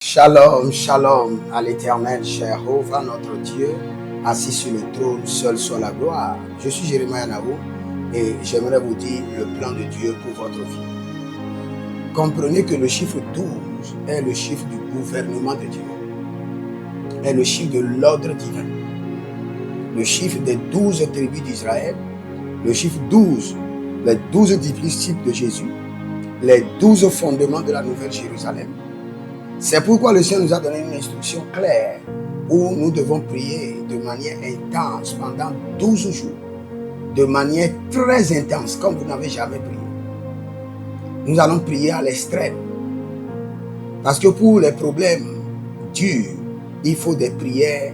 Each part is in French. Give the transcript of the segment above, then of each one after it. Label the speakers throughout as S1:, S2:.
S1: Shalom, shalom à l'éternel Jéhovah, notre Dieu, assis sur le trône, seul soit la gloire. Je suis Jérémie Naou et j'aimerais vous dire le plan de Dieu pour votre vie. Comprenez que le chiffre 12 est le chiffre du gouvernement de Dieu, est le chiffre de l'ordre divin, le chiffre des 12 tribus d'Israël, le chiffre 12, les 12 disciples de Jésus, les 12 fondements de la Nouvelle Jérusalem. C'est pourquoi le Seigneur nous a donné une instruction claire où nous devons prier de manière intense pendant 12 jours, de manière très intense, comme vous n'avez jamais prié. Nous allons prier à l'extrême. Parce que pour les problèmes durs, il faut des prières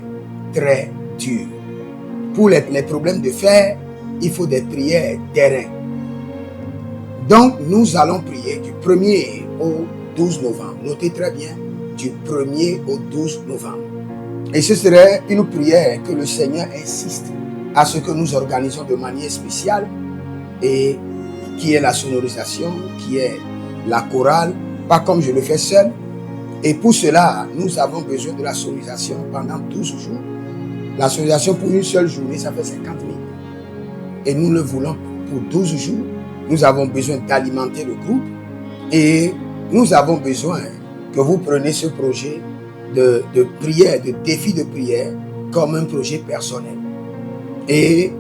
S1: très dures. Pour les problèmes de fer, il faut des prières terrain. Donc, nous allons prier du 1er au 12 novembre. Notez très bien, du 1er au 12 novembre. Et ce serait une prière que le Seigneur insiste à ce que nous organisons de manière spéciale, et qui est la sonorisation, qui est la chorale, pas comme je le fais seul. Et pour cela, nous avons besoin de la sonorisation pendant 12 jours. La sonorisation pour une seule journée, ça fait 50 000. Et nous le voulons pour 12 jours. Nous avons besoin d'alimenter le groupe et nous avons besoin que vous preniez ce projet de prière, de défi de prière, comme un projet personnel. Et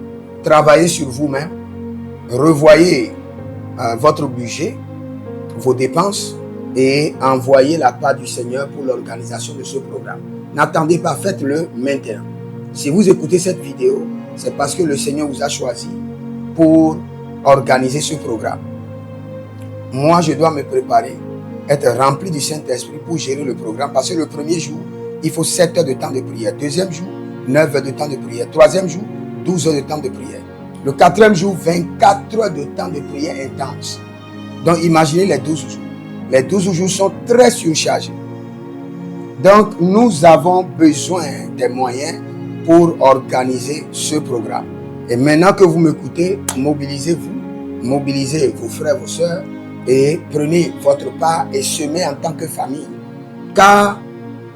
S1: travaillez sur vous-même, revoyez votre budget, vos dépenses et envoyez la part du Seigneur pour l'organisation de ce programme. N'attendez pas, faites-le maintenant. Si vous écoutez cette vidéo, c'est parce que le Seigneur vous a choisi pour organiser ce programme. Moi, je dois me préparer, être rempli du Saint-Esprit pour gérer le programme, parce que le premier jour, il faut 7 heures de temps de prière. Deuxième jour, 9 heures de temps de prière. Troisième jour, 12 heures de temps de prière. Le quatrième jour, 24 heures de temps de prière intense. Donc, imaginez les 12 jours. Les 12 jours sont très surchargés. Donc, nous avons besoin des moyens pour organiser ce programme. Et maintenant que vous m'écoutez, mobilisez-vous, mobilisez vos frères, vos sœurs et prenez votre part et semez en tant que famille. Car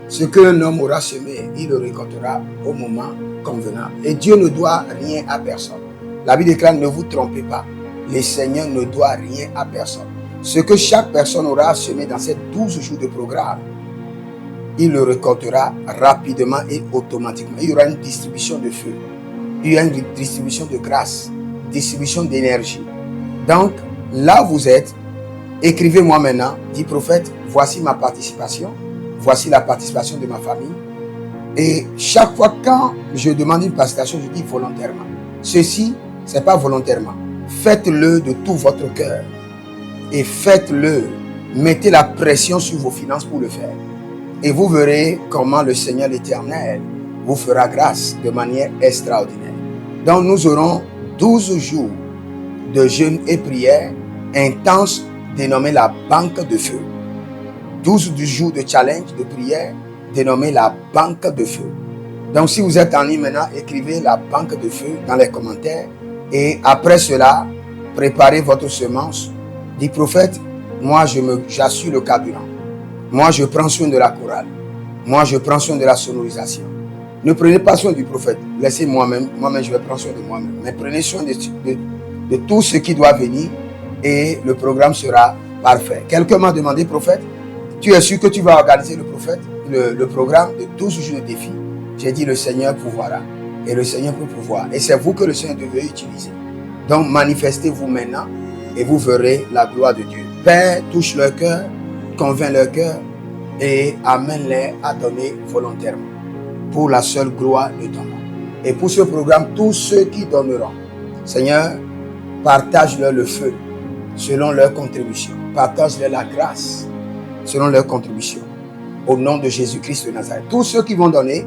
S1: ce qu'un homme aura semé, il le récoltera au moment convenable. Et Dieu ne doit rien à personne. La Bible déclare, ne vous trompez pas, le Seigneur ne doit rien à personne. Ce que chaque personne aura semé dans ces 12 jours de programme, il le récoltera rapidement et automatiquement. Il y aura une distribution de feu. Il y a une distribution de grâce, distribution d'énergie. Donc, là où vous êtes, écrivez-moi maintenant, dit prophète, voici ma participation, voici la participation de ma famille. Et chaque fois quand je demande une participation, je dis volontairement. Ceci, ce n'est pas volontairement. Faites-le de tout votre cœur. Et faites-le. Mettez la pression sur vos finances pour le faire. Et vous verrez comment le Seigneur l'Éternel vous fera grâce de manière extraordinaire. Donc nous aurons 12 jours de jeûne et prière intense dénommé la banque de feu. 12 jours de challenge de prière dénommé la banque de feu. Donc si vous êtes en ligne maintenant, écrivez la banque de feu dans les commentaires. Et après cela, préparez votre semence. Dit prophète, moi j'assure le carburant. Moi je prends soin de la chorale. Moi je prends soin de la sonorisation. Ne prenez pas soin du prophète. Laissez moi-même je vais prendre soin de moi-même. Mais prenez soin de tout ce qui doit venir et le programme sera parfait. Quelqu'un m'a demandé, prophète, tu es sûr que tu vas organiser le programme de 12 jours de défi? J'ai dit, le Seigneur pourvoira. Et le Seigneur peut pouvoir. Et c'est vous que le Seigneur devait utiliser. Donc manifestez-vous maintenant et vous verrez la gloire de Dieu. Père, touche leur cœur, convainc leur cœur et amène-les à donner volontairement pour la seule gloire de ton nom. Et pour ce programme, tous ceux qui donneront, Seigneur, partage-leur le feu selon leur contribution. Partage-leur la grâce selon leur contribution. Au nom de Jésus-Christ de Nazareth. Tous ceux qui vont donner,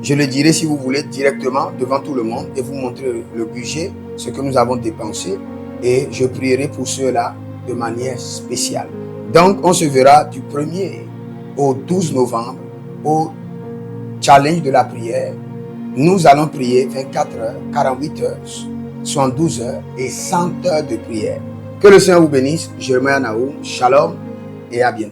S1: je le dirai si vous voulez directement devant tout le monde et vous montrer le budget, ce que nous avons dépensé, et je prierai pour ceux-là de manière spéciale. Donc, on se verra du 1er au 12 novembre au challenge de la prière. Nous allons prier 24 heures, 48 heures, 72 heures et 100 heures de prière. Que le Seigneur vous bénisse. Jérémie Naou, shalom et à bientôt.